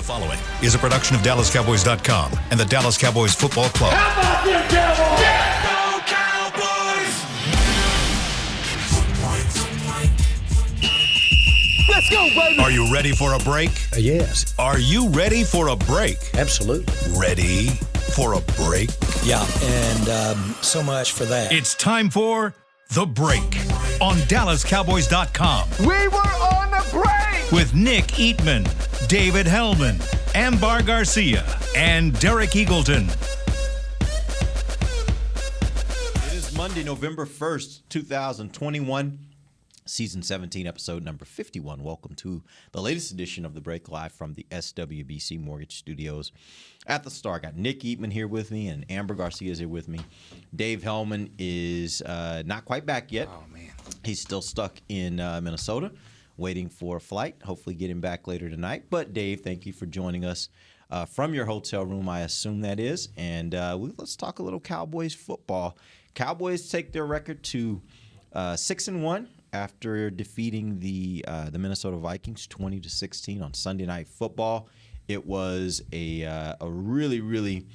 The following is a production of DallasCowboys.com and the Dallas Cowboys Football Club. How about them Cowboys? Yeah! Go Cowboys! Let's go, baby! Are you ready for a break? Yes. Are you ready for a break? Absolutely. Ready for a break? Yeah, and so much for that. It's time for The Break on DallasCowboys.com. We were on the break! With Nick Eatman, David Hellman, Ambar Garcia, and Derek Eagleton. It is Monday, November 1st, 2021. Season 17, episode number 51. Welcome to the latest edition of The Break, live from the SWBC Mortgage Studios at the Star. Got Nick Eatman here with me, and Amber Garcia is here with me. Dave Hellman is not quite back yet. Oh, man. He's still stuck in Minnesota, waiting for a flight. Hopefully get him back later tonight. But, Dave, thank you for joining us from your hotel room, I assume that is. And let's talk a little Cowboys football. Cowboys take their record to 6-1. After defeating the Minnesota Vikings 20-16 on Sunday Night Football. It was a really, really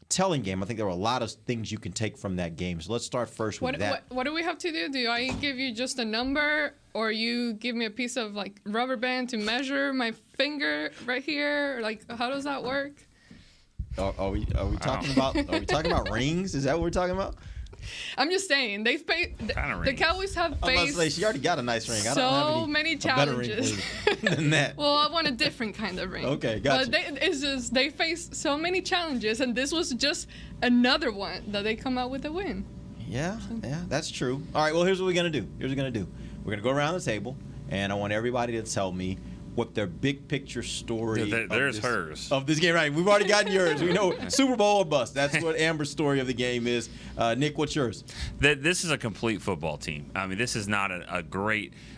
telling game. I think there were a lot of things you can take from that game. So let's start first with that. What do we have to do? Do I give you just a number, or you give me a piece of like rubber band to measure my finger right here? Like, how does that work? Are we talking about rings? Is that what we're talking about? I'm just saying, the Cowboys have I was about to faced say, she already got a nice ring. I so don't have many a better ring challenges than that. Well, I want a different kind of ring. Okay, gotcha. But they faced so many challenges, and this was just another one that they come out with a win. Yeah, that's true. All right, well, here's what we're going to do. We're going to go around the table, and I want everybody to tell me what their big picture story hers of this game. Right, we've already gotten yours. We know Super Bowl or bust. That's what Amber's story of the game is. Nick, what's yours? This is a complete football team. I mean, this is not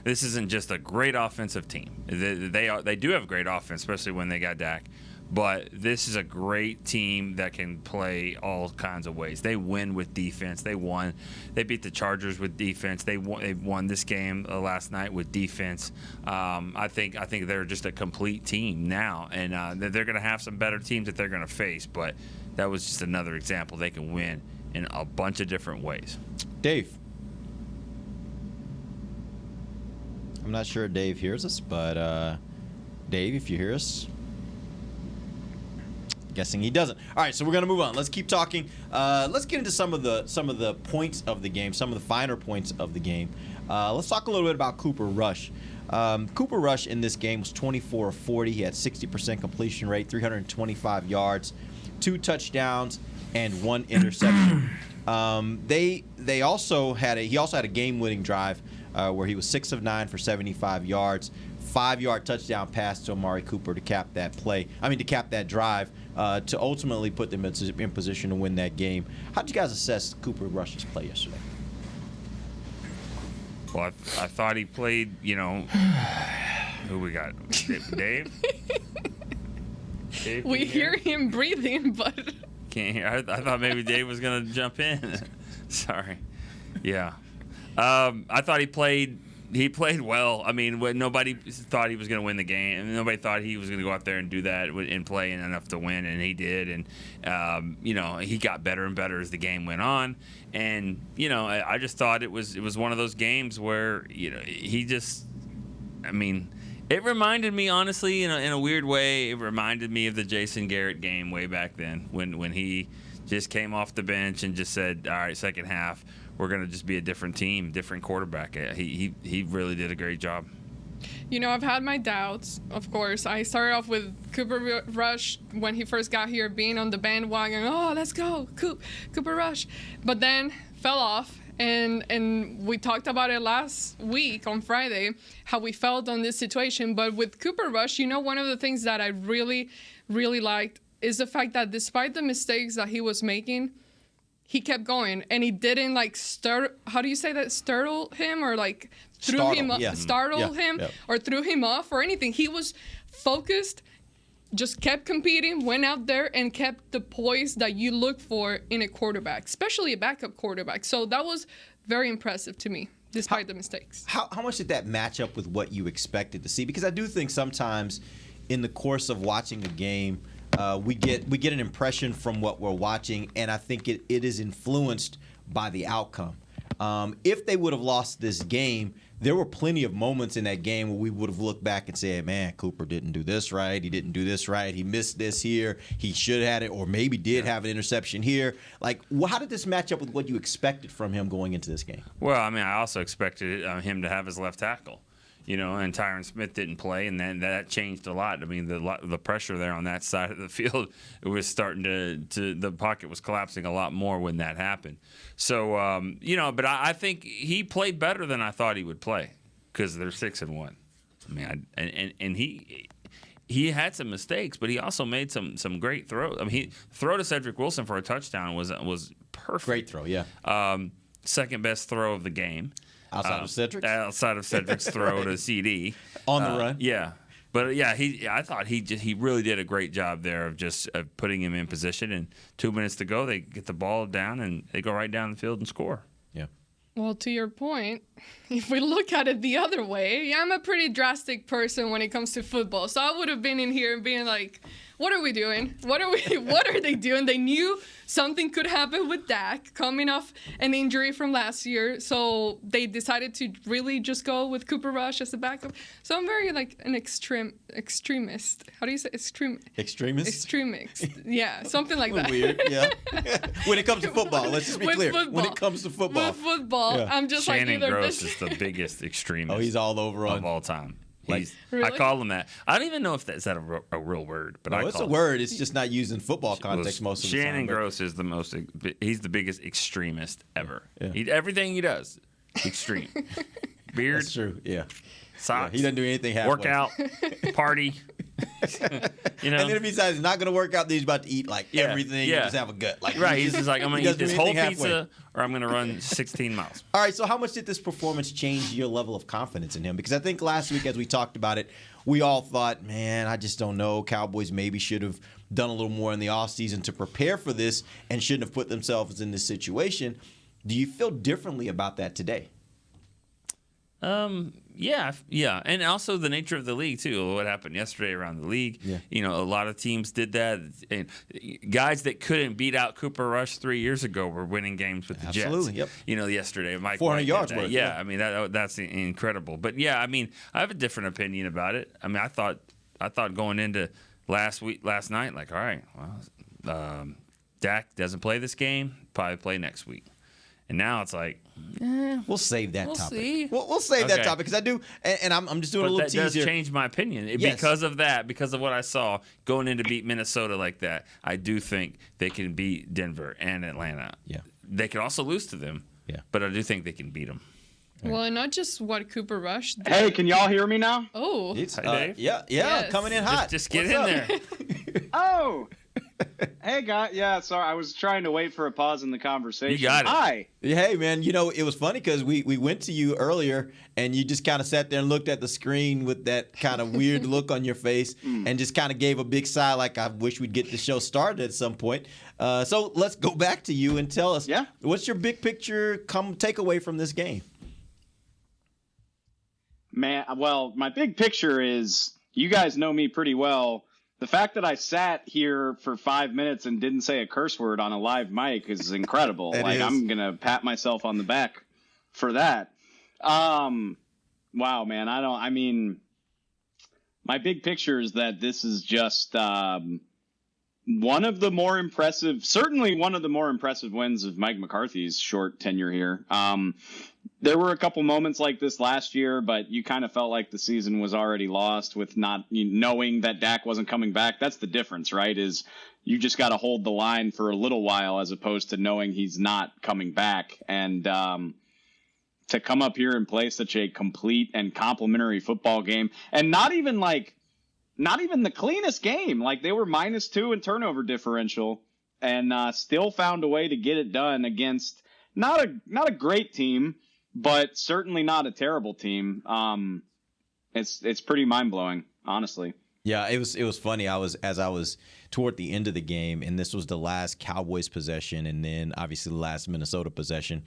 this isn't just a great offensive team. They do have great offense, especially when they got Dak. But this is a great team that can play all kinds of ways. They win with defense. They beat the Chargers with defense. They won this game last night with defense. I think they're just a complete team now, and they're going to have some better teams that they're going to face. But that was just another example. They can win in a bunch of different ways. Dave. I'm not sure Dave hears us, but Dave, if you hear us. Guessing he doesn't. All right, so we're going to move on. Let's keep talking. Let's get into some of the points of the game, some of the finer points of the game. Let's talk a little bit about Cooper Rush. Cooper Rush in this game was 24 of 40. He had 60% completion rate, 325 yards, 2 touchdowns, and 1 interception. He also had a game-winning drive where he was 6 of 9 for 75 yards. 5-yard touchdown pass to Amari Cooper to cap that drive, to ultimately put them in position to win that game. How did you guys assess Cooper Rush's play yesterday? Well, I thought he played, who we got? Dave? Dave, We hear him breathing, but can't hear. I thought maybe Dave was going to jump in. Sorry. Yeah. I thought he played well. I mean, nobody thought he was going to win the game. I mean, nobody thought he was going to go out there and do that and play enough to win, and he did. And he got better and better as the game went on. And I just thought it was one of those games where he just, I mean, it reminded me, honestly, in a weird way, it reminded me of the Jason Garrett game way back then when he just came off the bench and just said, all right, second half, we're going to just be a different team, different quarterback. He really did a great job. I've had my doubts, of course. I started off with Cooper Rush when he first got here, being on the bandwagon. Oh, let's go, Cooper Rush. But then fell off, and we talked about it last week on Friday, how we felt on this situation. But with Cooper Rush, one of the things that I really, really liked is the fact that despite the mistakes that he was making, he kept going, and he didn't how do you say that? Startle him, or like threw him up, startle him, or threw him off or anything. He was focused, just kept competing, went out there and kept the poise that you look for in a quarterback, especially a backup quarterback. So that was very impressive to me, despite the mistakes. How much did that match up with what you expected to see? Because I do think sometimes in the course of watching a game, we get an impression from what we're watching, and I think it is influenced by the outcome. If they would have lost this game, there were plenty of moments in that game where we would have looked back and said, man, Cooper didn't do this right. He didn't do this right. He missed this here. He should have had it, or maybe did have an interception here. Like, how did this match up with what you expected from him going into this game? Well, I mean, I also expected him to have his left tackle. And Tyron Smith didn't play, and then that changed a lot. I mean, the pressure there on that side of the field, it was starting to the pocket was collapsing a lot more when that happened. So, but I think he played better than I thought he would play because they're 6-1. I mean, and he had some mistakes, but he also made some great throws. I mean, he throw to Cedric Wilson for a touchdown was perfect. Great throw, yeah. Second best throw of the game. Outside of Cedric? Outside of Cedric's throw to CD. On the run? Yeah. But, yeah, I thought he really did a great job there of just putting him in position. And 2 minutes to go, they get the ball down, and they go right down the field and score. Yeah. Well, to your point, if we look at it the other way, I'm a pretty drastic person when it comes to football. So I would have been in here and being like, what are we doing? What are they doing? They knew something could happen with Dak coming off an injury from last year. So they decided to really just go with Cooper Rush as a backup. So I'm very like an extremist. How do you say extremist? Extremist. Yeah, something like that. Weird, yeah. When it comes to football, let's just be clear. When it comes to football. With football, yeah. I'm just Shannon like either Gross is the biggest extremist. Oh, he's all over of all time. Really? I call him that. I don't even know if that's a real word, but no, I call it's a word. It's just not used in football context most of the time. Shannon Gross is he's the biggest extremist ever. Yeah. Everything he does, extreme. Beard. That's true, yeah. Socks. Yeah, he doesn't do anything halfway. Workout. Party. And then if he decides he's not going to work out, then he's about to eat everything and just have a gut. Like, right, he's just like, I'm going to eat this whole halfway. pizza or I'm going to run 16 miles. All right, so how much did this performance change your level of confidence in him? Because I think last week as we talked about it, we all thought, man, I just don't know. Cowboys maybe should have done a little more in the offseason to prepare for this and shouldn't have put themselves in this situation. Do you feel differently about that today? Yeah, and also the nature of the league too. What happened yesterday around the league? Yeah. A lot of teams did that, and guys that couldn't beat out Cooper Rush 3 years ago were winning games with the Jets. Absolutely, yep. Yesterday, Mike 400 White yards did that. worth. Yeah, I mean that's incredible. But yeah, I mean I have a different opinion about it. I mean I thought going into last night, like, all right, well, Dak doesn't play this game, probably play next week. And now it's like, we'll save that topic. See. We'll save that topic because I do, and I'm just doing a little tease here. That does change my opinion because of that, because of what I saw going in to beat Minnesota like that. I do think they can beat Denver and Atlanta. Yeah, they could also lose to them. Yeah, but I do think they can beat them. Well, and not just what Cooper Rush did. Hey, can y'all hear me now? Oh, Hi, Dave. Yeah, Yes. coming in hot. Just get What's in up? there. Oh. Hey, guys. Yeah, sorry. I was trying to wait for a pause in the conversation. You got it. Hi. Hey, man, it was funny because we went to you earlier and you just kind of sat there and looked at the screen with that kind of weird look on your face and just kind of gave a big sigh like, I wish we'd get the show started at some point. So let's go back to you and tell us, what's your big picture takeaway from this game? Man, well, my big picture is you guys know me pretty well. The fact that I sat here for 5 minutes and didn't say a curse word on a live mic is incredible. I'm going to pat myself on the back for that. Wow, man. My big picture is that this is just one of the more impressive wins of Mike McCarthy's short tenure here. There were a couple moments like this last year, but you kind of felt like the season was already lost with not knowing that Dak wasn't coming back. That's the difference, right? Is you just got to hold the line for a little while as opposed to knowing he's not coming back. And to come up here and play such a complete and complimentary football game, and not even the cleanest game. Like they were -2 in turnover differential and still found a way to get it done against not a great team, but certainly not a terrible team. It's pretty mind-blowing, honestly. Yeah, it was funny. I was toward the end of the game, and this was the last Cowboys possession, and then obviously the last Minnesota possession.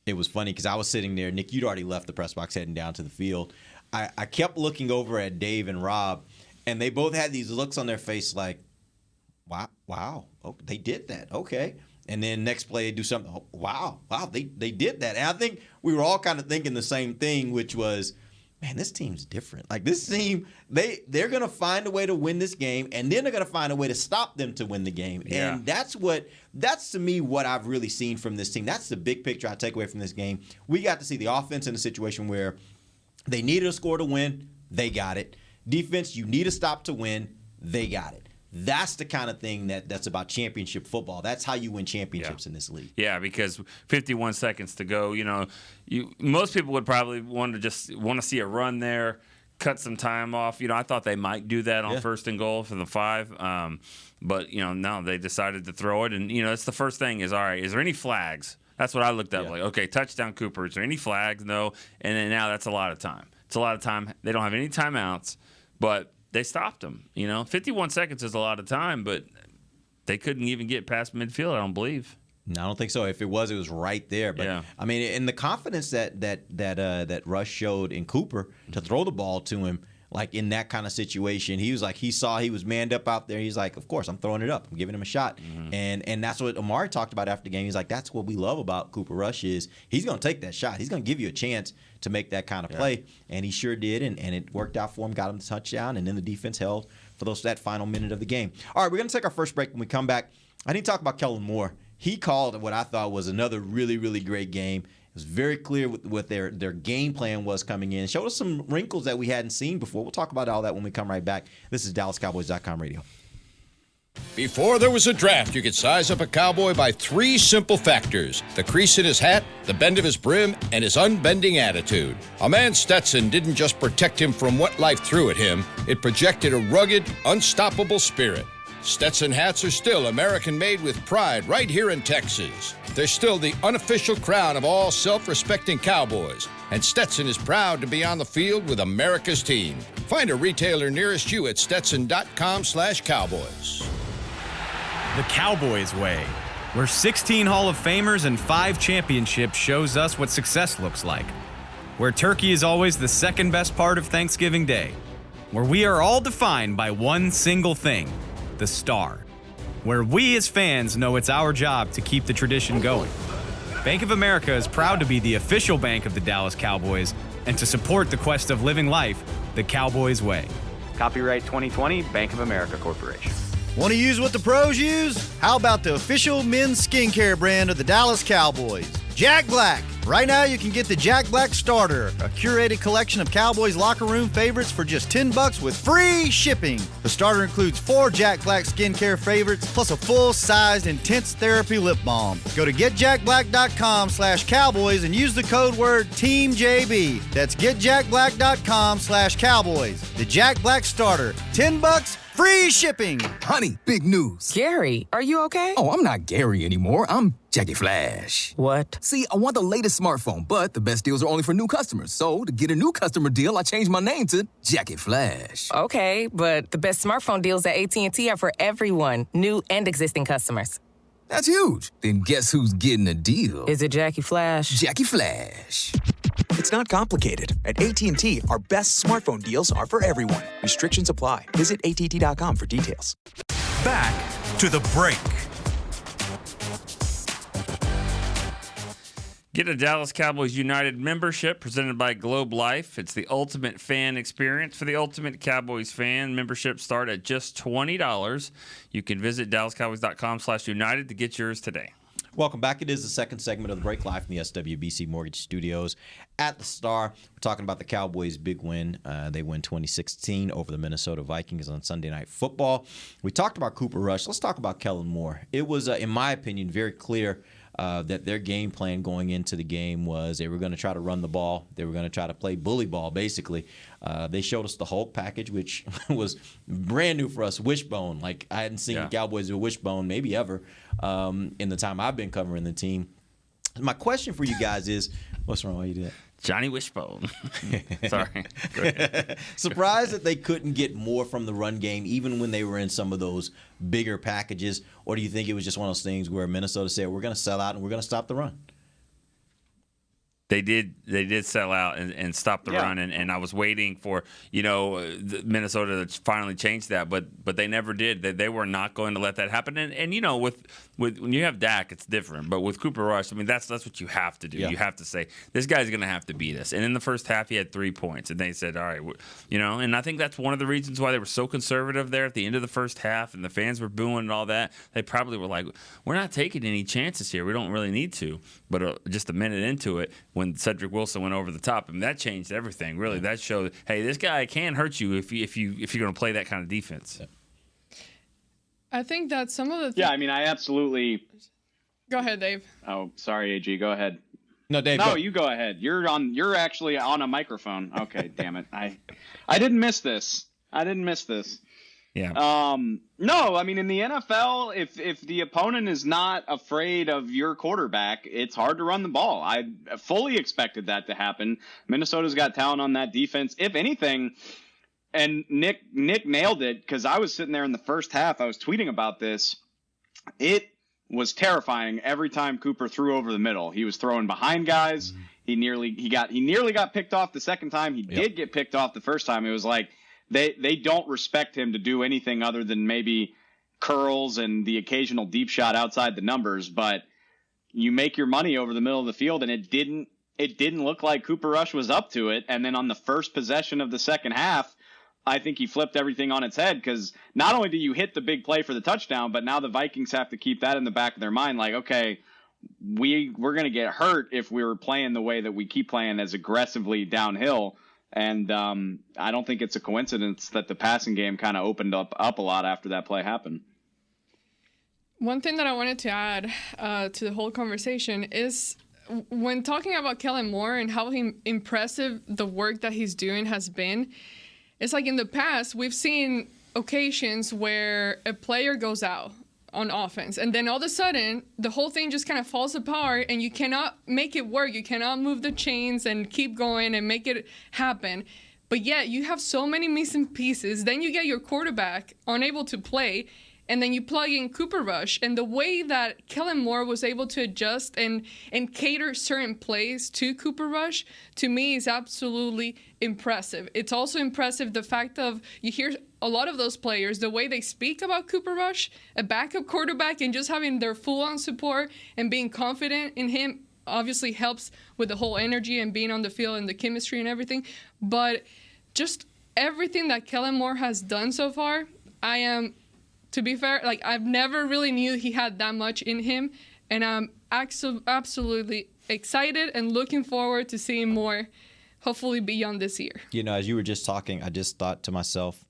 It was funny because I was sitting there. Nick, you'd already left the press box heading down to the field. I kept looking over at Dave and Rob, And they both had these looks on their face like, wow, oh, they did that. Okay. And then next play, they do something. Oh, wow, they did that. And I think we were all kind of thinking the same thing, which was, man, this team's different. Like this team, they're going to find a way to win this game, and then they're going to find a way to stop them to win the game. Yeah. And that's to me what I've really seen from this team. That's the big picture I take away from this game. We got to see the offense in a situation where they needed a score to win. They got it. Defense, you need a stop to win. They got it. That's the kind of thing that's about championship football. That's how you win championships in this league. Yeah, because 51 seconds to go. Most people would probably want to see a run there, cut some time off. I thought they might do that on first and goal for the 5. But no, they decided to throw it. And it's the first thing is, all right, is there any flags? That's what I looked up. Like, okay, touchdown Cooper. Is there any flags? No. And then now that's a lot of time. It's a lot of time. They don't have any timeouts, but they stopped him. 51 seconds is a lot of time, but they couldn't even get past midfield, I don't believe. No, I don't think so. If it was right there. But I mean, and the confidence that Rush showed in Cooper to throw the ball to him, like in that kind of situation, he was like, he saw he was manned up out there. He's like, of course, I'm throwing it up. I'm giving him a shot. Mm-hmm. And that's what Amari talked about after the game. He's like, that's what we love about Cooper Rush is he's going to take that shot. He's going to give you a chance to make that kind of play. And he sure did. And it worked out for him, got him the touchdown. And then the defense held for that final minute of the game. All right, we're going to take our first break. When we come back, I need to talk about Kellen Moore. He called what I thought was another really, really great game. It was very clear what their game plan was coming in. Showed us some wrinkles that we hadn't seen before. We'll talk about all that when we come right back. This is DallasCowboys.com radio. Before there was a draft, you could size up a cowboy by 3 simple factors: the crease in his hat, the bend of his brim, and his unbending attitude. A man Stetson didn't just protect him from what life threw at him, it projected a rugged, unstoppable spirit. Stetson hats are still American-made with pride right here in Texas. They're still the unofficial crown of all self-respecting cowboys, and Stetson is proud to be on the field with America's team. Find a retailer nearest you at stetson.com/cowboys. The Cowboys way, where 16 Hall of Famers and 5 championships shows us what success looks like. Where turkey is always the second best part of Thanksgiving Day. Where we are all defined by one single thing: the star. Where we as fans know it's our job to keep the tradition going. Bank of America is proud to be the official bank of the Dallas Cowboys and to support the quest of living life the Cowboys way. Copyright 2020, Bank of America Corporation. Want to use what the pros use? How about the official men's skincare brand of the Dallas Cowboys, Jack Black? Right now, you can get the Jack Black Starter, a curated collection of Cowboys locker room favorites for just $10 with free shipping. The starter includes 4 Jack Black skincare favorites, plus a full-sized intense therapy lip balm. Go to getjackblack.com/cowboys and use the code word TEAMJB. That's getjackblack.com/cowboys. The Jack Black Starter, $10, free shipping. Honey, big news. Gary, are you okay? Oh, I'm not Gary anymore. I'm Jackie Flash. What? See, I want the latest smartphone, but the best deals are only for new customers. So, to get a new customer deal, I changed my name to Jackie Flash. Okay, but the best smartphone deals at AT&T are for everyone, new and existing customers. That's huge. Then guess who's getting a deal? Is it Jackie Flash? Jackie Flash. It's not complicated. At AT&T, our best smartphone deals are for everyone. Restrictions apply. Visit att.com for details. Back to the break. Get a Dallas Cowboys United membership presented by Globe Life. It's the ultimate fan experience for the ultimate Cowboys fan. Memberships start at just $20. You can visit DallasCowboys.com/United to get yours today. Welcome back. It is the second segment of the break, live from the SWBC Mortgage Studios at the Star. We're talking about the Cowboys' big win. They win 2016 over the Minnesota Vikings on Sunday Night Football. We talked about Cooper Rush. Let's talk about Kellen Moore. It was, in my opinion, very clear that their game plan going into the game was they were going to try to run the ball. They were going to try to play bully ball, basically. They showed us the Hulk package, which was brand new for us, wishbone. Like, I hadn't seen the Cowboys do a wishbone maybe ever in the time I've been covering the team. My question for you guys is, what's wrong? Why you do that? Johnny Wishbone. Sorry. Surprised that they couldn't get more from the run game, even when they were in some of those bigger packages? Or do you think it was just one of those things where Minnesota said, we're going to sell out and we're going to stop the run? They did sell out and stop the run, and I was waiting for Minnesota to finally change that, but they never did. They were not going to let that happen. And with when you have Dak, it's different. But with Cooper Rush, I mean that's what you have to do. Yeah. You have to say this guy's going to have to beat us. And in the first half, he had 3 points, and they said, all right, And I think that's one of the reasons why they were so conservative there at the end of the first half, and the fans were booing and all that. They probably were like, we're not taking any chances here. We don't really need to. But just a minute into it, when Cedric Wilson went over the top, and that changed everything. Really, that showed, hey, this guy can hurt you if you're going to play that kind of defense. Yeah. I think that some of the yeah, I mean, I absolutely. Go ahead, Dave. Oh, sorry, AG. Go ahead. No, Dave. No, you go ahead. You're actually on a microphone. Okay, damn it. I didn't miss this. Yeah. No, I mean, in the NFL, if the opponent is not afraid of your quarterback, it's hard to run the ball. I fully expected that to happen. Minnesota's got talent on that defense. If anything, and Nick nailed it, because I was sitting there in the first half. I was tweeting about this. It was terrifying every time Cooper threw over the middle. He was throwing behind guys. He nearly got picked off the second time. He did get picked off the first time. It was like, They don't respect him to do anything other than maybe curls and the occasional deep shot outside the numbers. But you make your money over the middle of the field, and it didn't look like Cooper Rush was up to it. And then on the first possession of the second half, I think he flipped everything on its head, because not only do you hit the big play for the touchdown, but now the Vikings have to keep that in the back of their mind. Like, okay, we're going to get hurt if we're playing the way that we keep playing, as aggressively downhill. And I don't think it's a coincidence that the passing game kind of opened up a lot after that play happened. One thing that I wanted to add to the whole conversation is when talking about Kellen Moore and how impressive the work that he's doing has been, it's like in the past, we've seen occasions where a player goes out on offense, and then all of a sudden the whole thing just kind of falls apart, and you cannot make it work. You cannot move the chains and keep going and make it happen. But yet you have so many missing pieces. Then you get your quarterback unable to play, and then you plug in Cooper Rush. And the way that Kellen Moore was able to adjust and cater certain plays to Cooper Rush, to me, is absolutely impressive. It's also impressive the fact of, you hear a lot of those players, the way they speak about Cooper Rush, a backup quarterback, and just having their full-on support and being confident in him obviously helps with the whole energy and being on the field and the chemistry and everything. But just everything that Kellen Moore has done so far, I am, to be fair, like, I've never really knew he had that much in him, and I'm absolutely excited and looking forward to seeing more, hopefully beyond this year. As you were just talking, I just thought to myself,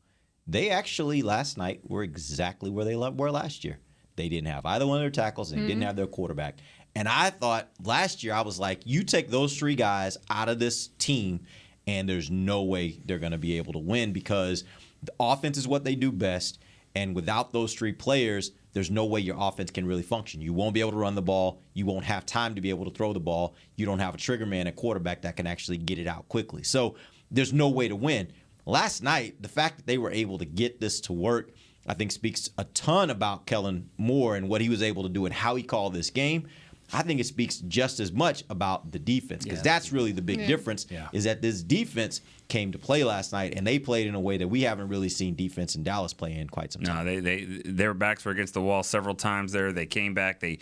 they actually last night were exactly where they were last year. They didn't have either one of their tackles, and they didn't have their quarterback. And I thought last year, I was like, you take those 3 guys out of this team, and there's no way they're going to be able to win, because the offense is what they do best. And without those 3 players, there's no way your offense can really function. You won't be able to run the ball. You won't have time to be able to throw the ball. You don't have a trigger man at quarterback that can actually get it out quickly. So there's no way to win. Last night, the fact that they were able to get this to work, I think speaks a ton about Kellen Moore and what he was able to do and how he called this game. I think it speaks just as much about the defense, because that's really the big difference, is that this defense came to play last night, and they played in a way that we haven't really seen defense in Dallas play in quite some time. No, their backs were against the wall several times there. They came back. They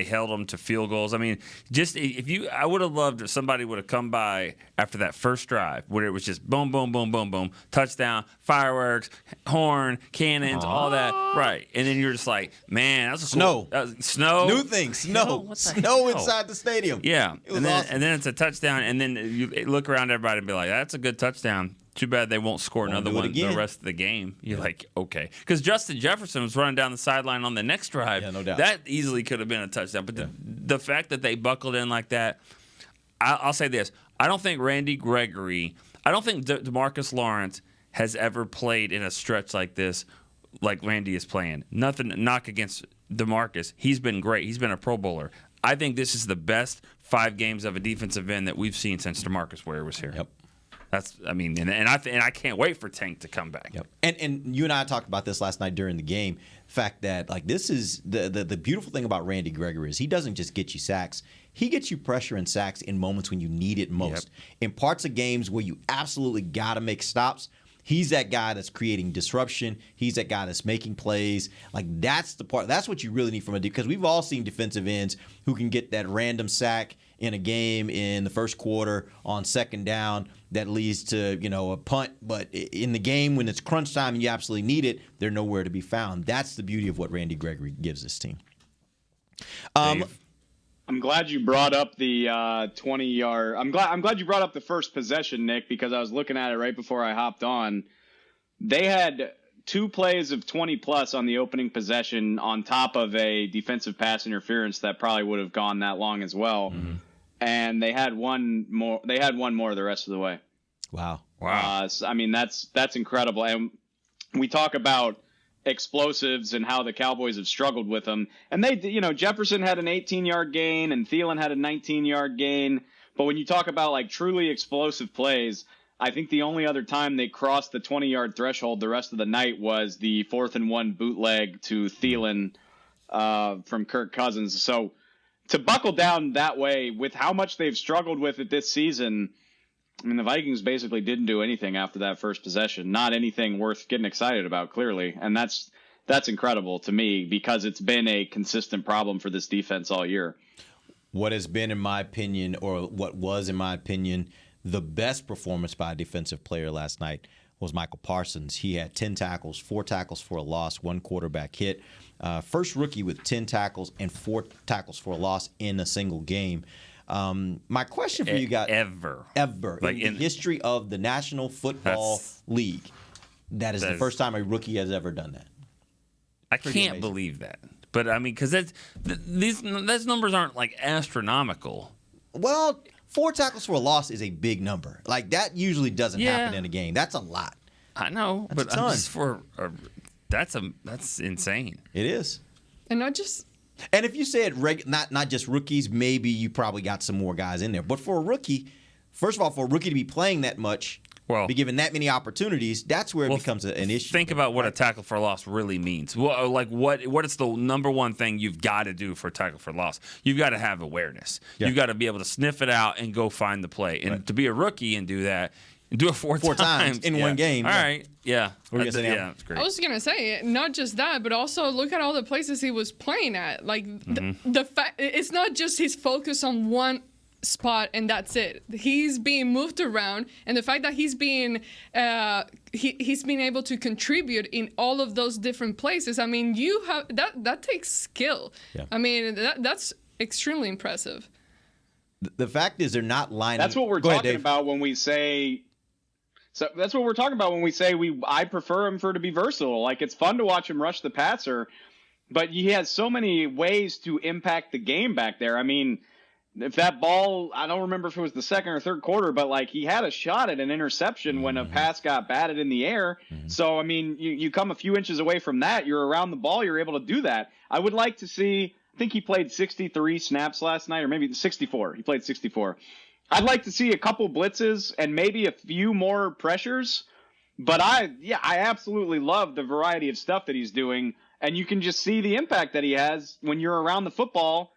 held them to field goals. I mean, I would have loved if somebody would have come by after that first drive where it was just boom, boom, boom, boom, boom, touchdown, fireworks, horn, cannons, all that, right? And then you're just like, man, that was snow, snow, new things, snow inside the stadium. Yeah, and then it's a touchdown, and then you look around everybody and be like, that's a good touchdown. Too bad they won't score another one the rest of the game. You're like, okay. Because Justin Jefferson was running down the sideline on the next drive. Yeah, no doubt. That easily could have been a touchdown. But the fact that they buckled in like that, I'll say this. I don't think DeMarcus Lawrence has ever played in a stretch like this like Randy is playing. Nothing knock against DeMarcus. He's been great. He's been a Pro Bowler. I think this is the best 5 games of a defensive end that we've seen since DeMarcus Ware was here. Yep. and I can't wait for Tank to come back. Yep. And you and I talked about this last night during the game. The fact that this is the beautiful thing about Randy Gregory is he doesn't just get you sacks. He gets you pressure and sacks in moments when you need it most. Yep. In parts of games where you absolutely got to make stops, he's that guy that's creating disruption. He's that guy that's making plays. That's the part. That's what you really need from a defense. Because we've all seen defensive ends who can get that random sack in a game in the first quarter on second down that leads to a punt. But in the game when it's crunch time and you absolutely need it, they're nowhere to be found. That's the beauty of what Randy Gregory gives this team. I'm glad you brought up the 20-yard. I'm glad you brought up the first possession, Nick, because I was looking at it right before I hopped on. They had 2 plays of 20+ on the opening possession on top of a defensive pass interference that probably would have gone that long as well. Mm-hmm. And they had one more. They had one more the rest of the way. Wow. So, that's incredible. And we talk about explosives and how the Cowboys have struggled with them. And Jefferson had an 18-yard gain and Thielen had a 19-yard gain. But when you talk about truly explosive plays, I think the only other time they crossed the 20-yard threshold the rest of the night was the 4th and 1 bootleg to Thielen from Kirk Cousins. So to buckle down that way with how much they've struggled with it this season, the Vikings basically didn't do anything after that first possession. Not anything worth getting excited about, clearly. And that's incredible to me because it's been a consistent problem for this defense all year. What has been, in my opinion, or what was, in my opinion, the best performance by a defensive player last night was Michael Parsons. He had 10 tackles, 4 tackles for a loss, 1 quarterback hit. First rookie with 10 tackles and 4 tackles for a loss in a single game. My question for you guys: ever in the history of the National Football League, that is the first time a rookie has ever done that. I can't believe that, but because those numbers aren't astronomical. Well, 4 tackles for a loss is a big number. That usually doesn't happen in a game. That's a lot. I know, that's that's insane. It is, and not just. And if you said not just rookies, maybe you probably got some more guys in there. But for a rookie, first of all, for a rookie to be playing that much, be given that many opportunities, that's where it becomes an issue. Think about what a tackle for loss really means. Well, what is the number one thing you've got to do for a tackle for loss? You've got to have awareness. Yeah. You've got to be able to sniff it out and go find the play. And to be a rookie and do that, and do it four times in one game. All right. Yeah. That's great. I was going to say, not just that, but also look at all the places he was playing at. The fact, it's not just his focus on one spot and that's it. He's being moved around, and the fact that he's being he's been able to contribute in all of those different places. You have that takes skill. Yeah. That's extremely impressive. The fact is, they're not lining. That's what we're talking about when we say. So that's what we're talking about when we say I prefer him to be versatile. It's fun to watch him rush the passer, but he has so many ways to impact the game back there. If that ball, I don't remember if it was the second or third quarter, but he had a shot at an interception when a pass got batted in the air. Mm-hmm. So, you come a few inches away from that, you're around the ball, you're able to do that. I would like to see, I think he played 63 snaps last night, or maybe 64. He played 64. I'd like to see a couple blitzes and maybe a few more pressures, but I absolutely love the variety of stuff that he's doing, and you can just see the impact that he has when you're around the football.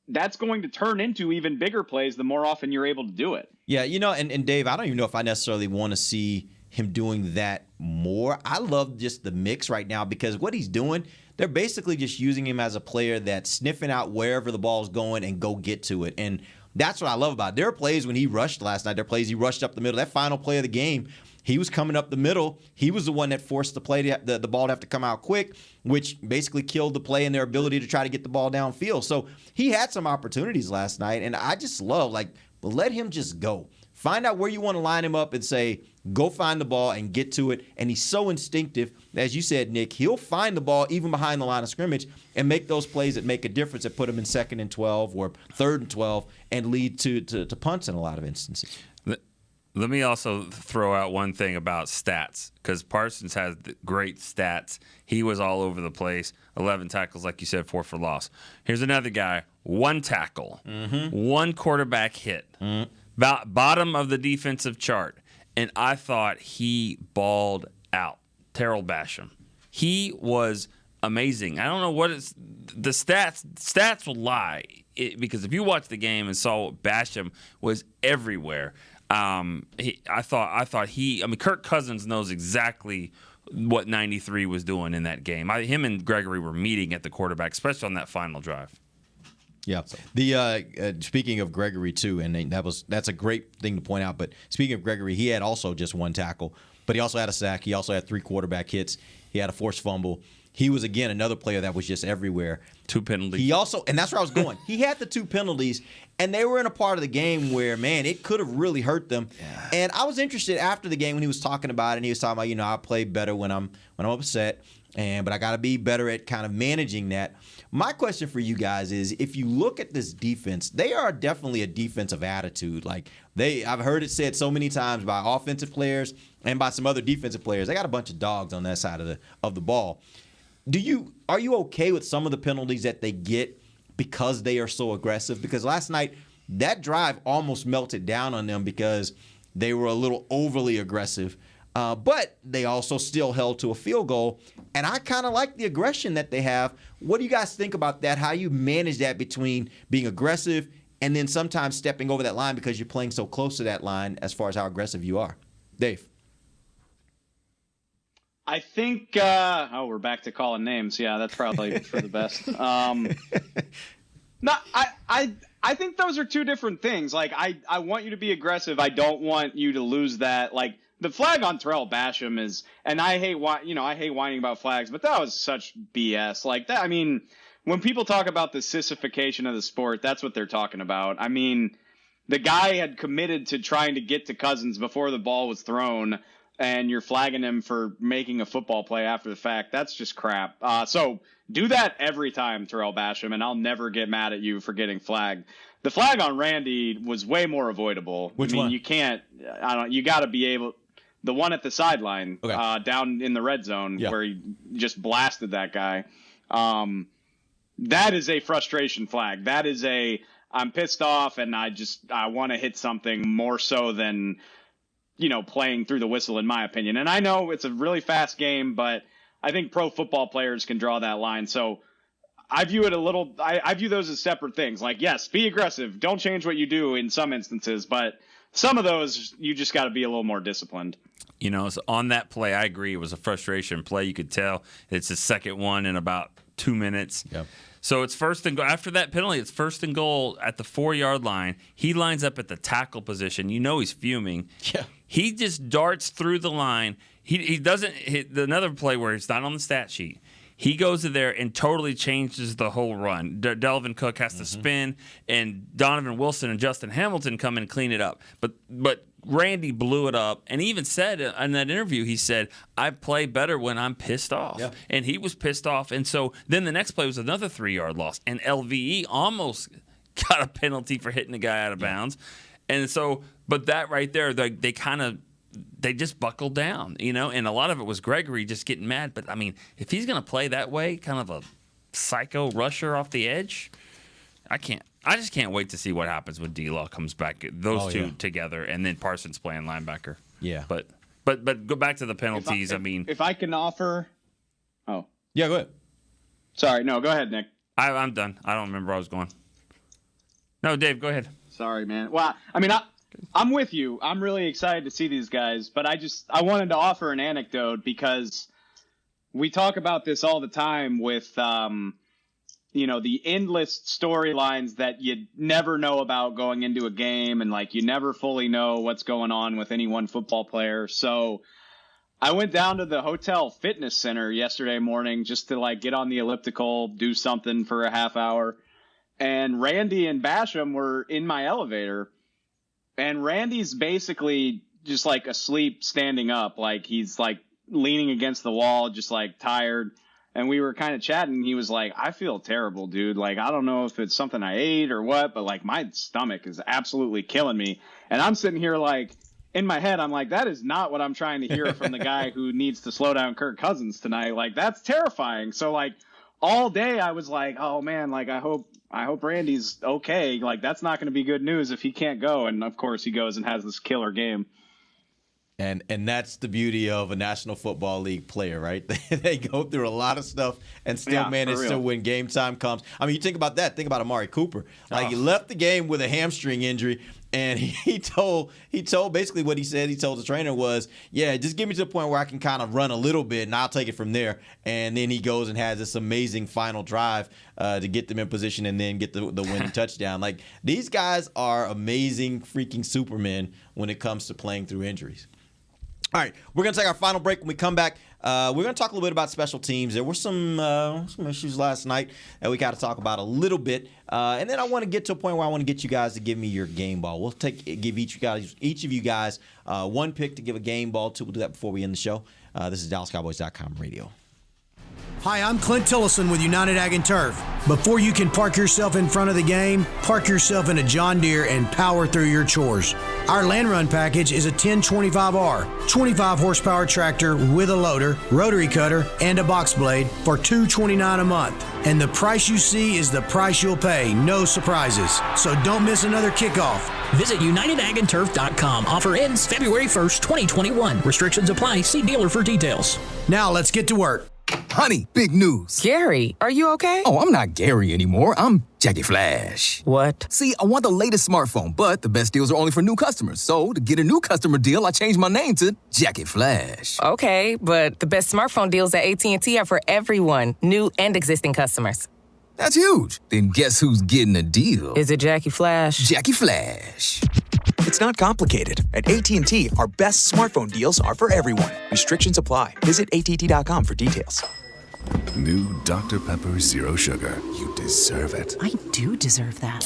That's going to turn into even bigger plays the more often you're able to do it. Yeah, and Dave, I don't even know if I necessarily want to see him doing that more. I love just the mix right now because what he's doing, they're basically just using him as a player that's sniffing out wherever the ball's going and go get to it. And that's what I love about it. There are plays when he rushed last night. There are plays he rushed up the middle. That final play of the game, he was coming up the middle. He was the one that forced the ball to have to come out quick, which basically killed the play and their ability to try to get the ball downfield. So he had some opportunities last night, and I just love, let him just go. Find out where you want to line him up and say, go find the ball and get to it. And he's so instinctive. As you said, Nick, he'll find the ball even behind the line of scrimmage and make those plays that make a difference, that put him in 2nd and 12 or 3rd and 12 and lead to punts in a lot of instances. Let me also throw out one thing about stats, because Parsons has great stats. He was all over the place. 11 tackles, like you said, 4 for loss. Here's another guy. 1 tackle, 1 quarterback hit. Bottom of the defensive chart. and I thought he balled out. Terrell Basham. He was amazing. I don't know what it's the stats. Stats will lie because if you watch the game and saw Basham was everywhere. I thought Kirk Cousins knows exactly what 93 was doing in that game. Him and Gregory were meeting at the quarterback, especially on that final drive. Yeah. The speaking of Gregory too, and that's a great thing to point out. But speaking of Gregory, he had also just one tackle, but he also had a sack. He also had 3 quarterback hits. He had a forced fumble. He was, again, another player that was just everywhere. 2 penalties. He also, and that's where I was going. He had the 2 penalties, and they were in a part of the game where, man, it could have really hurt them. Yeah. And I was interested after the game when he was talking about it, and he was talking about, I play better when I'm upset, but I got to be better at kind of managing that. My question for you guys is, if you look at this defense, they are definitely a defensive attitude. Like I've heard it said so many times by offensive players and by some other defensive players. They got a bunch of dogs on that side of the ball. Are you okay with some of the penalties that they get because they are so aggressive? Because last night, that drive almost melted down on them because they were a little overly aggressive. But they also still held to a field goal. And I kind of like the aggression that they have. What do you guys think about that? How you manage that between being aggressive and then sometimes stepping over that line because you're playing so close to that line as far as how aggressive you are? Dave. I think we're back to calling names. Yeah, that's probably for the best. No, I think those are 2 different things. Like I want you to be aggressive. I don't want you to lose that. Like the flag on Terrell Basham is, and I hate whining about flags, but that was such BS. Like that. I mean, when people talk about the sissification of the sport, that's what they're talking about. I mean, the guy had committed to trying to get to Cousins before the ball was thrown, and you're flagging him for making a football play after the fact. That's just crap. So do that every time, Terrell Basham, and I'll never get mad at you for getting flagged. The flag on Randy was way more avoidable. Which one? You can't. You got to be able. The one at the sideline, down in the red zone, where he just blasted that guy. That is a frustration flag. That is I'm pissed off, and I want to hit something more so than playing through the whistle, in my opinion. And I know it's a really fast game, but I think pro football players can draw that line. So I view it I view those as separate things. Like, yes, be aggressive. Don't change what you do in some instances, but some of those, you just got to be a little more disciplined. So on that play, I agree. It was a frustration play. You could tell it's the second one in about 2 minutes. Yep. So it's first and goal. After that penalty, it's first and goal at the 4-yard line. He lines up at the tackle position. He's fuming. Yeah. He just darts through the line. He doesn't hit another play where it's not on the stat sheet. He goes to there and totally changes the whole run. Delvin Cook has to spin, and Donovan Wilson and Justin Hamilton come in and clean it up. But Randy blew it up, and he even said in that interview, he said, I play better when I'm pissed off. Yeah. And he was pissed off. And so then the next play was another 3-yard loss, and LVE almost got a penalty for hitting the guy out of bounds. And so, but that right there, they just buckled down, and a lot of it was Gregory just getting mad. But, I mean, if he's going to play that way, kind of a psycho rusher off the edge, I just can't wait to see what happens when D-Law comes back. Those two together, and then Parsons playing linebacker. Yeah. But go back to the penalties. If I can offer. Oh. Yeah, go ahead. Sorry. No, go ahead, Nick. I'm done. I don't remember where I was going. No, Dave, go ahead. Sorry, man. Well, I mean, I'm with you. I'm really excited to see these guys, but I wanted to offer an anecdote because we talk about this all the time with, the endless storylines that you never know about going into a game, and you never fully know what's going on with any one football player. So I went down to the hotel fitness center yesterday morning just to get on the elliptical, do something for a half hour. And Randy and Basham were in my elevator. And Randy's basically just asleep standing up. He's leaning against the wall, just tired. And we were kind of chatting. He was like, I feel terrible, dude. I don't know if it's something I ate or what, but my stomach is absolutely killing me. And I'm sitting here in my head, I'm like, that is not what I'm trying to hear from the guy who needs to slow down Kirk Cousins tonight. That's terrifying. So all day I was like, oh man, I hope Randy's okay. That's not going to be good news if he can't go. And of course he goes and has this killer game. And that's the beauty of a National Football League player, right? They go through a lot of stuff and still manage to when game time comes. I mean, you think about that. Think about Amari Cooper. Like, he left the game with a hamstring injury, and he told basically what he said. He told the trainer was, yeah, just get me to the point where I can kind of run a little bit, and I'll take it from there. And then he goes and has this amazing final drive to get them in position and then get the winning touchdown. Like, these guys are amazing freaking supermen when it comes to playing through injuries. All right, we're going to take our final break. When we come back, we're going to talk a little bit about special teams. There were some issues last night that we got to talk about a little bit. And then I want to get to a point where I want to get you guys to give me your game ball. We'll give each of you guys one pick to give a game ball to. We'll do that before we end the show. This is DallasCowboys.com radio. Hi, I'm Clint Tillison with United Ag and Turf. Before you can park yourself in front of the game, park yourself in a John Deere and power through your chores. Our Land Run package is a 1025R, 25 horsepower tractor with a loader, rotary cutter, and a box blade for $229 a month. And the price you see is the price you'll pay, no surprises. So don't miss another kickoff. Visit UnitedAgAndTurf.com. Offer ends February 1st, 2021. Restrictions apply. See dealer for details. Now let's get to work. Honey, big news. Gary, are you okay? Oh, I'm not Gary anymore. I'm Jackie Flash. What? See, I want the latest smartphone, but the best deals are only for new customers. So, to get a new customer deal, I changed my name to Jackie Flash. Okay, but the best smartphone deals at AT&T are for everyone, new and existing customers. That's huge. Then guess who's getting a deal? Is it Jackie Flash? Jackie Flash. It's not complicated. At AT&T, our best smartphone deals are for everyone. Restrictions apply. Visit att.com for details. New Dr. Pepper Zero Sugar. You deserve it. I do deserve that.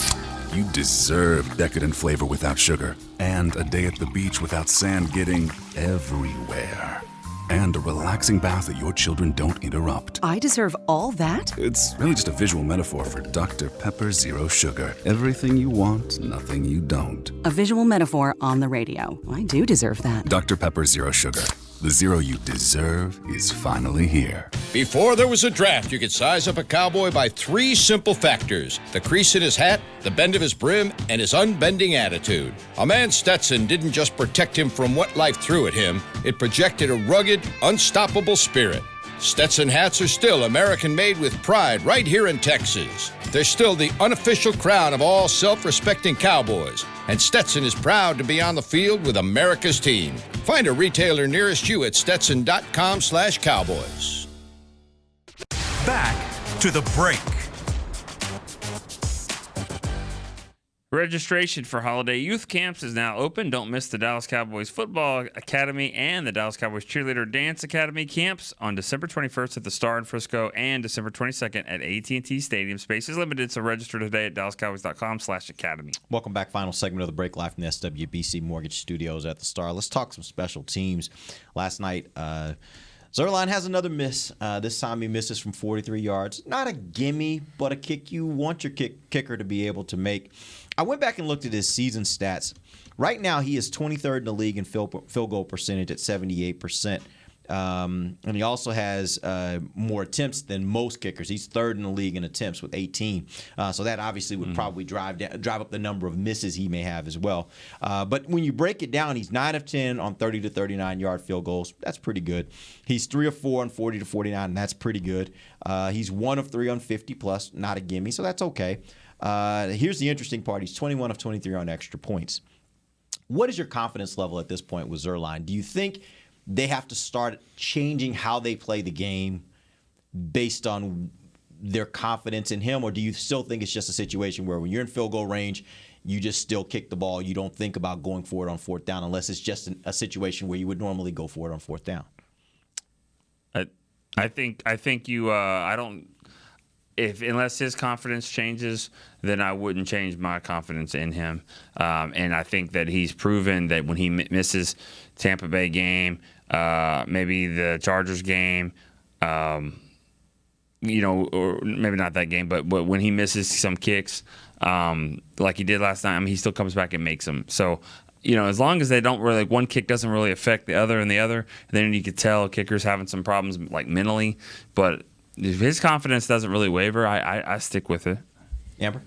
You deserve decadent flavor without sugar. And a day at the beach without sand getting everywhere. And a relaxing bath that your children don't interrupt. I deserve all that? It's really just a visual metaphor for Dr. Pepper Zero Sugar. Everything you want, nothing you don't. A visual metaphor on the radio. I do deserve that. Dr. Pepper Zero Sugar. The zero you deserve is finally here. Before there was a draft, you could size up a cowboy by three simple factors: the crease in his hat, the bend of his brim, and his unbending attitude. A man's Stetson didn't just protect him from what life threw at him, it projected a rugged, unstoppable spirit. Stetson hats are still American-made with pride right here in Texas. They're still the unofficial crown of all self-respecting cowboys, and Stetson is proud to be on the field with America's team. Find a retailer nearest you at stetson.com/cowboys. Back to the break. Registration for holiday youth camps is now open. Don't miss the Dallas Cowboys Football Academy and the Dallas Cowboys Cheerleader Dance Academy camps on December 21st at the Star in Frisco and December 22nd at AT&T Stadium. Space is limited, so register today at DallasCowboys.com/academy. Welcome back. Final segment of the break, live from the SWBC Mortgage Studios at the Star. Let's talk some special teams. Last night, Zerline has another miss. This time he misses from 43 yards. Not a gimme, but a kick you want your kicker to be able to make. I went back and looked at his season stats. Right now, he is 23rd in the league in field goal percentage at 78%. And he also has more attempts than most kickers. He's third in the league in attempts with 18. So that obviously would probably drive up the number of misses he may have as well. But when you break it down, he's 9 of 10 on 30 to 39-yard field goals. That's pretty good. He's 3 of 4 on 40 to 49, and that's pretty good. He's 1 of 3 on 50-plus, not a gimme, so that's okay. Here's the interesting part. He's 21 of 23 on extra points. What is your confidence level at this point with Zerline? Do you think they have to start changing how they play the game based on their confidence in him, or do you still think it's just a situation where when you're in field goal range, you just still kick the ball, you don't think about going for it on fourth down unless it's just a situation where you would normally go for it on fourth down? I think you I don't. Unless his confidence changes, then I wouldn't change my confidence in him. And I think that he's proven that when he misses Tampa Bay game, maybe the Chargers game, or maybe not that game, but when he misses some kicks, like he did last night, he still comes back and makes them. So, as long as they don't really, one kick doesn't really affect the other, then you could tell kicker's having some problems like mentally, but if his confidence doesn't really waver, I stick with it. Amber?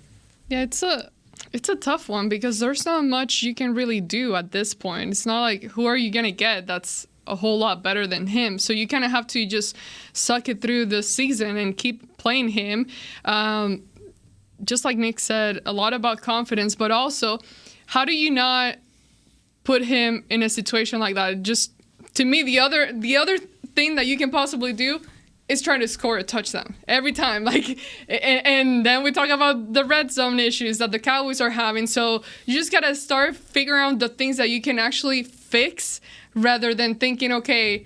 Yeah, it's a It's a tough one because there's not much you can really do at this point. It's not like, who are you going to get that's a whole lot better than him? So you kind of have to just suck it through the season and keep playing him. Just like Nick said, a lot about confidence, but also, how do you not put him in a situation like that? Just, to me, the other thing that you can possibly do is trying to score a touchdown every time. And then we talk about the red zone issues that the Cowboys are having. So you just got to start figuring out the things that you can actually fix rather than thinking, okay,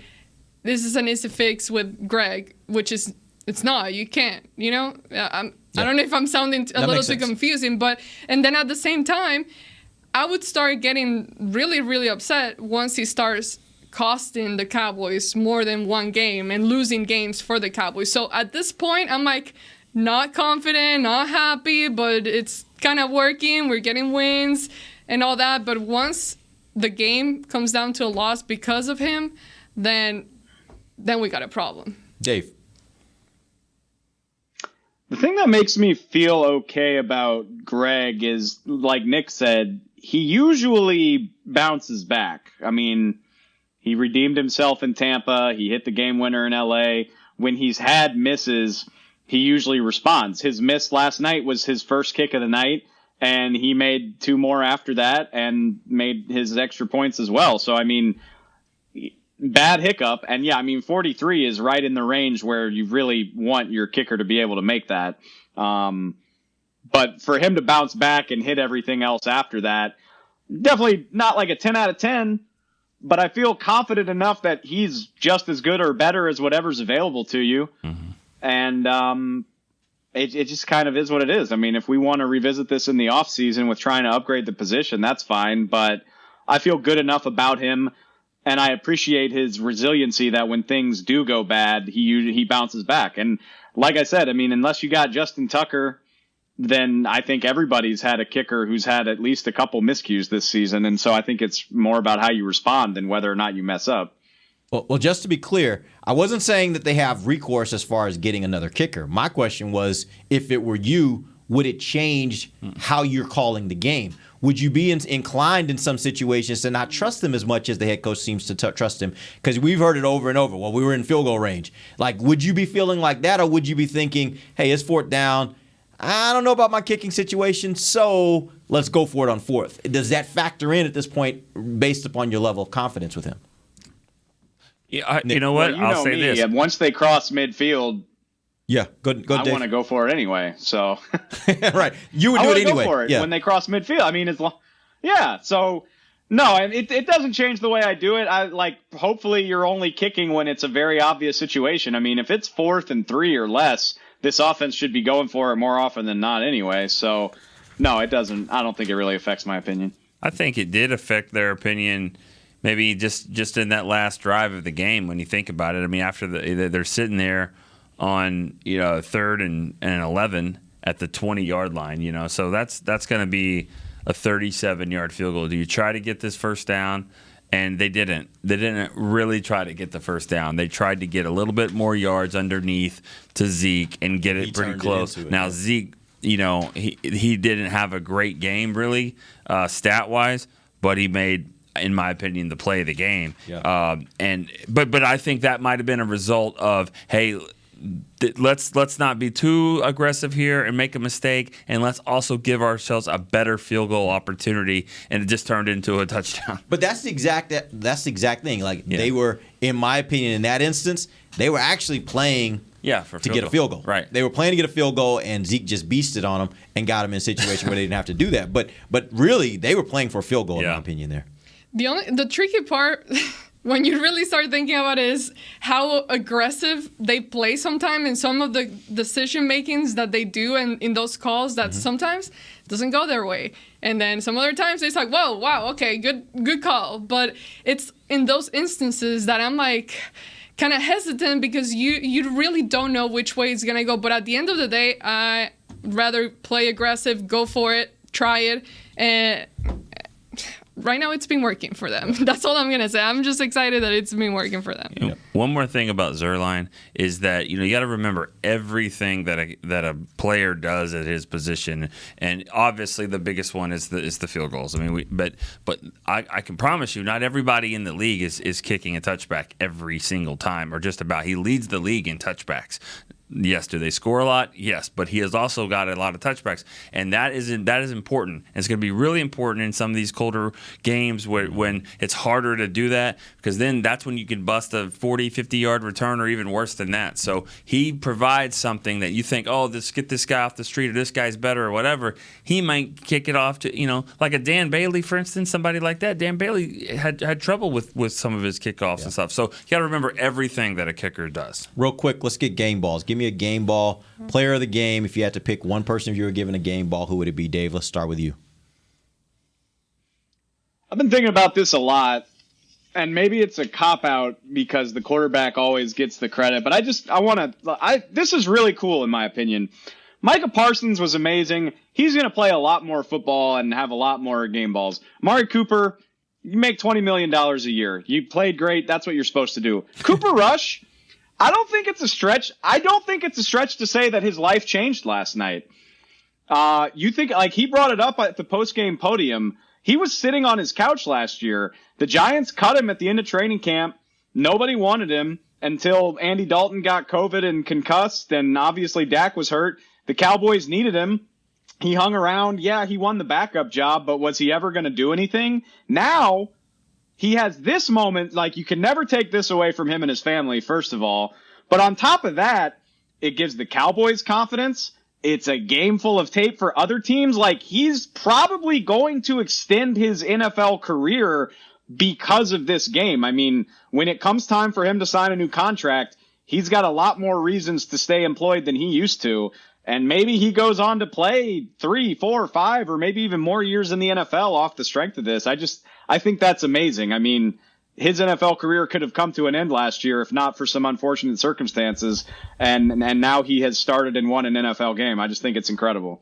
this is an easy fix with Greg, which is, it's not. You can't, I don't know if I'm sounding a little too confusing, and then at the same time, I would start getting really, really upset once he starts costing the Cowboys more than one game and losing games for the Cowboys. So at this point, I'm like not confident, not happy, but it's kind of working. We're getting wins and all that. But once the game comes down to a loss because of him, then we got a problem. Dave. The thing that makes me feel okay about Greg is, like Nick said, he usually bounces back. I mean, he redeemed himself in Tampa. He hit the game winner in LA. When he's had misses, he usually responds. His miss last night was his first kick of the night, and he made 2 more after that and made his extra points as well. So, I mean, bad hiccup. And, yeah, I mean, 43 is right in the range where you really want your kicker to be able to make that. But for him to bounce back and hit everything else after that, definitely not like a 10 out of 10. But I feel confident enough that he's just as good or better as whatever's available to you. Mm-hmm. And it just kind of is what it is. I mean, if we want to revisit this in the offseason with trying to upgrade the position, that's fine. But I feel good enough about him, and I appreciate his resiliency that when things do go bad, he bounces back. And like I said, I mean, unless you got Justin Tucker, then I think everybody's had a kicker who's had at least a couple miscues this season. And so I think it's more about how you respond than whether or not you mess up. Well, just to be clear, I wasn't saying that they have recourse as far as getting another kicker. My question was, if it were you, would it change how you're calling the game? Would you be inclined in some situations to not trust him as much as the head coach seems to trust him? Because we've heard it over and over. Well, we were in field goal range. Like, would you be feeling like that, or would you be thinking, hey, it's 4th down, I don't know about my kicking situation, so let's go for it on 4th. Does that factor in at this point based upon your level of confidence with him? Yeah, you know what? I'll say this. Once they cross midfield, yeah, go Dave. I want to go for it anyway. So right, you would do it anyway. Go for it yeah. when they cross midfield. I mean, So no, it doesn't change the way I do it. Hopefully you're only kicking when it's a very obvious situation. I mean, if it's 4th and 3 or less, this offense should be going for it more often than not anyway. So, no, it doesn't. I don't think it really affects my opinion. I think it did affect their opinion maybe just in that last drive of the game when you think about it. I mean, after they're sitting there on 3rd and 11 at the 20-yard line, so that's going to be a 37-yard field goal. Do you try to get this first down? And they didn't. They didn't really try to get the first down. They tried to get a little bit more yards underneath to Zeke and get it pretty close. Now, Zeke, he didn't have a great game really, stat-wise, but he made, in my opinion, the play of the game. Yeah. But I think that might have been a result of, hey, let's not be too aggressive here and make a mistake, and let's also give ourselves a better field goal opportunity, and it just turned into a touchdown. But that's the exact thing. They were, in my opinion, in that instance, they were actually playing to get a field goal. Right. They were playing to get a field goal, and Zeke just beasted on them and got them in a situation where they didn't have to do that. But really, they were playing for a field goal, in my opinion. There. The tricky part, when you really start thinking about it, is how aggressive they play sometimes, and some of the decision makings that they do in those calls that sometimes doesn't go their way. And then some other times it's like, whoa, wow, okay, good call. But it's in those instances that I'm like kind of hesitant because you really don't know which way it's going to go. But at the end of the day, I rather play aggressive, go for it, try it. And right now it's been working for them. That's all I'm gonna say. I'm just excited that it's been working for them. One more thing about Zuerlein is that you got to remember everything that a player does at his position, and obviously the biggest one is the field goals. I mean, but I can promise you, not everybody in the league is kicking a touchback every single time, or just about. He leads the league in touchbacks. Yes, do they score a lot? Yes, but he has also got a lot of touchbacks, and that is important. And it's going to be really important in some of these colder games when it's harder to do that, because then that's when you can bust a 40, 50-yard return or even worse than that. So he provides something that you think, oh, get this guy off the street, or this guy's better, or whatever. He might kick it off to, like a Dan Bailey, for instance, somebody like that. Dan Bailey had trouble with some of his kickoffs and stuff. So you got to remember everything that a kicker does. Real quick, let's get game balls. Give me a game ball, player of the game. If you had to pick one person, if you were given a game ball, who would it be, Dave? Let's start with you. I've been thinking about this a lot, and maybe it's a cop-out because the quarterback always gets the credit, but this is really cool in my opinion. Micah Parsons was amazing. He's going to play a lot more football and have a lot more game balls. Amari Cooper, you make $20 million a year. You played great. That's what you're supposed to do. Cooper Rush, I don't think it's a stretch. I don't think it's a stretch to say that his life changed last night. You think, he brought it up at the post-game podium. He was sitting on his couch last year. The Giants cut him at the end of training camp. Nobody wanted him until Andy Dalton got COVID and concussed, and obviously Dak was hurt. The Cowboys needed him. He hung around. Yeah, he won the backup job, but was he ever going to do anything? Now, he has this moment, you can never take this away from him and his family, first of all. But on top of that, it gives the Cowboys confidence. It's a game full of tape for other teams. He's probably going to extend his NFL career because of this game. I mean, when it comes time for him to sign a new contract, he's got a lot more reasons to stay employed than he used to. And maybe he goes on to play 3, 4, 5, or maybe even more years in the NFL off the strength of this. I think that's amazing. I mean, his NFL career could have come to an end last year if not for some unfortunate circumstances. And now he has started and won an NFL game. I just think it's incredible.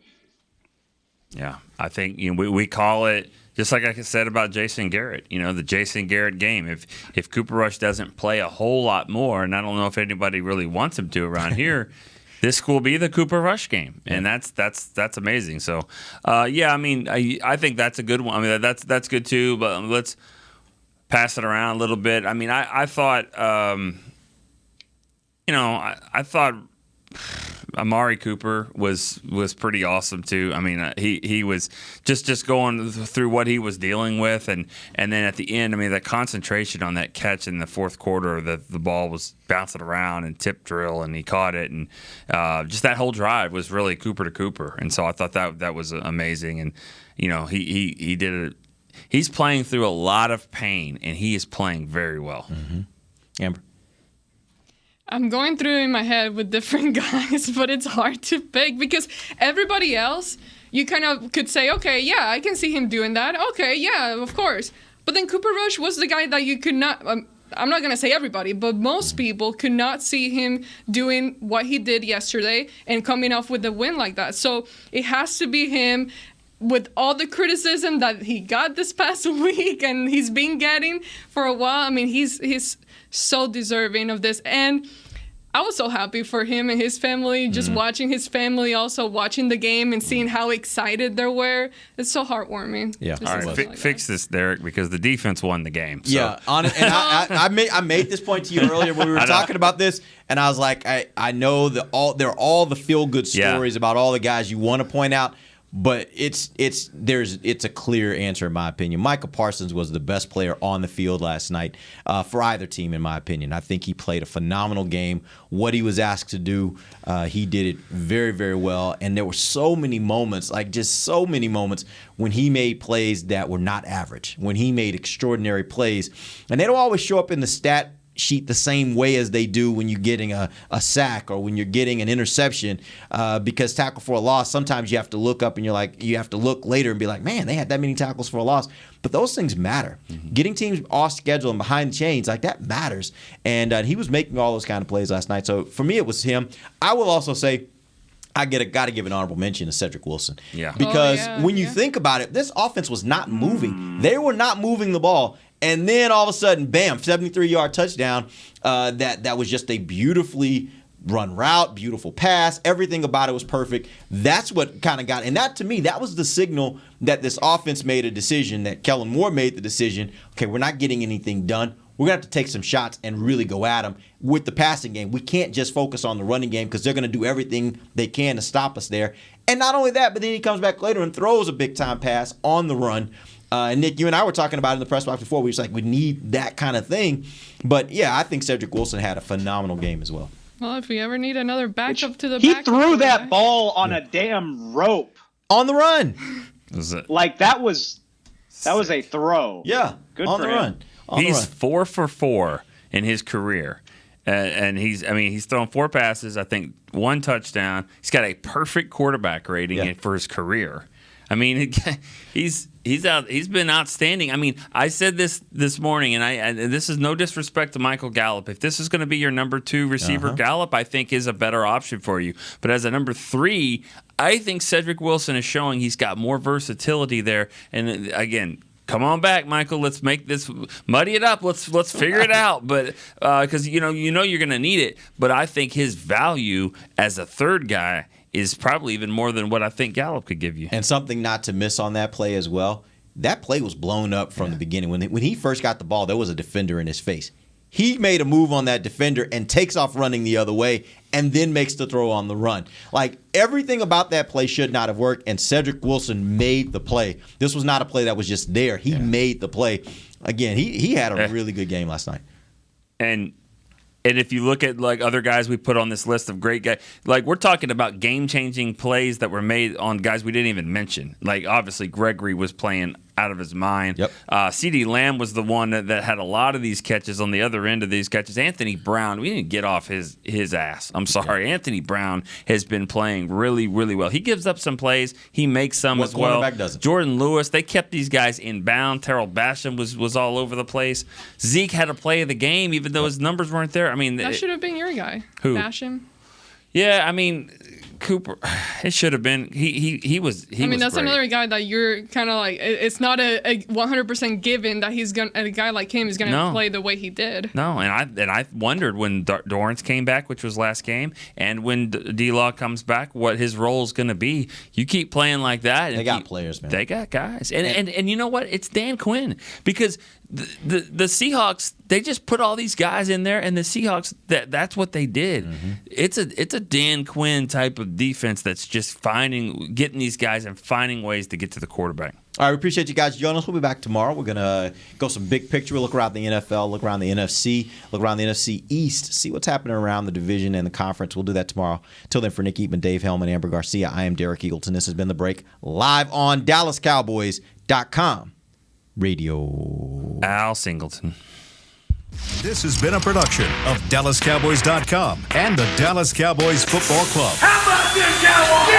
Yeah, I think we call it, just like I said about Jason Garrett, the Jason Garrett game. If Cooper Rush doesn't play a whole lot more, and I don't know if anybody really wants him to around here, this will be the Cooper Rush game, and that's amazing. So, I think that's a good one. I mean, that's good too. But let's pass it around a little bit. I mean, I thought, I thought Amari Cooper was pretty awesome too. I mean, he was just going through what he was dealing with, and then at the end, I mean, the concentration on that catch in the fourth quarter, the ball was bouncing around and tip drill, and he caught it, and just that whole drive was really Cooper to Cooper, and so I thought that was amazing, and he did it. He's playing through a lot of pain, and he is playing very well. Mm-hmm. Amber. I'm going through in my head with different guys, but it's hard to pick because everybody else, you kind of could say, okay, yeah, I can see him doing that. Okay, yeah, of course. But then Cooper Rush was the guy that you could not, I'm not going to say everybody, but most people could not see him doing what he did yesterday and coming off with a win like that. So it has to be him. With all the criticism that he got this past week and he's been getting for a while, I mean, he's so deserving of this. And I was so happy for him and his family, just watching his family also watching the game and seeing how excited they were. It's so heartwarming. Yeah. All right, fix this, Derek, because the defense won the game. So. Yeah, and I made this point to you earlier when we were talking about this, and I was like, I know they're all the feel good stories about all the guys you want to point out. But it's a clear answer in my opinion. Micah Parsons was the best player on the field last night for either team, in my opinion. I think he played a phenomenal game. What he was asked to do, he did it very, very well. And there were so many moments, when he made plays that were not average, when he made extraordinary plays. And they don't always show up in the stat sheet the same way as they do when you're getting a sack or when you're getting an interception, because tackle for a loss, sometimes you have to look up and you have to look later and be like, man, they had that many tackles for a loss. But those things matter. Mm-hmm. Getting teams off schedule and behind the chains, that matters. And he was making all those kind of plays last night. So for me, it was him. I will also say, I got to give an honorable mention to Cedric Wilson. Yeah. Because when you think about it, this offense was not moving. They were not moving the ball. And then all of a sudden, bam, 73-yard touchdown. That was just a beautifully run route, beautiful pass. Everything about it was perfect. That's what kind of got, and that to me, that was the signal that this offense made a decision, that Kellen Moore made the decision. Okay, we're not getting anything done. We're going to have to take some shots and really go at them with the passing game. We can't just focus on the running game because they're going to do everything they can to stop us there. And not only that, but then he comes back later and throws a big-time pass on the run. And Nick, you and I were talking about it in the press box before. We were just like, we need that kind of thing. But, yeah, I think Cedric Wilson had a phenomenal game as well. Well, if we ever need another backup to the He backup, threw that ball on a damn rope. On the run. Like, that was a throw. Yeah, good on for the him. run. He's 4 for 4 in his career. And he's thrown 4 passes, I think 1 touchdown. He's got a perfect quarterback rating for his career. I mean, he's been outstanding. I mean, I said this morning, and this is no disrespect to Michael Gallup. If this is going to be your number 2 receiver, Gallup, I think, is a better option for you. But as a number 3, I think Cedric Wilson is showing he's got more versatility there. And again, come on back, Michael. Let's make this, muddy it up. Let's figure it out. But because you know you're going to need it. But I think his value as a 3rd guy is probably even more than what I think Gallup could give you. And something not to miss on that play as well, that play was blown up from the beginning. When he first got the ball, there was a defender in his face. He made a move on that defender and takes off running the other way and then makes the throw on the run. Like, everything about that play should not have worked, and Cedric Wilson made the play. This was not a play that was just there. He made the play. Again, he had a really good game last night. And if you look at like other guys we put on this list of great guys, like we're talking about game-changing plays that were made on guys we didn't even mention. Like obviously Gregory was playing out of his mind. Yep. CeeDee Lamb was the one that had a lot of these catches on the other end of these catches. Anthony Brown, we didn't get off his ass. I'm sorry. Yeah. Anthony Brown has been playing really, really well. He gives up some plays. He makes some as well. Quarterback doesn't. Jordan Lewis, they kept these guys in bound. Terrell Basham was all over the place. Zeke had a play of the game, even though his numbers weren't there. I mean, that should have been your guy. Who? Basham. Yeah, I mean, Cooper, it should have been. He was. I mean, that's great. Another guy that you're kind of like. It's not a 100% given that he's gonna. A guy like him is gonna play the way he did. No, and I wondered when Dorrance came back, which was last game, and when D-Law comes back, what his role is gonna be. You keep playing like that. They got players, man. They got guys, and you know what? It's Dan Quinn because. The Seahawks, they just put all these guys in there, and the Seahawks, that's what they did. Mm-hmm. It's a Dan Quinn type of defense that's just getting these guys and finding ways to get to the quarterback. All right, we appreciate you guys joining us. We'll be back tomorrow. We're going to go some big picture. We'll look around the NFL, look around the NFC, look around the NFC East, see what's happening around the division and the conference. We'll do that tomorrow. Till then, for Nick Eatman, Dave Hellman, Amber Garcia, I am Derek Eagleton. This has been The Break, live on DallasCowboys.com. Radio. Al Singleton. This has been a production of DallasCowboys.com and the Dallas Cowboys Football Club. How about this, Cowboys?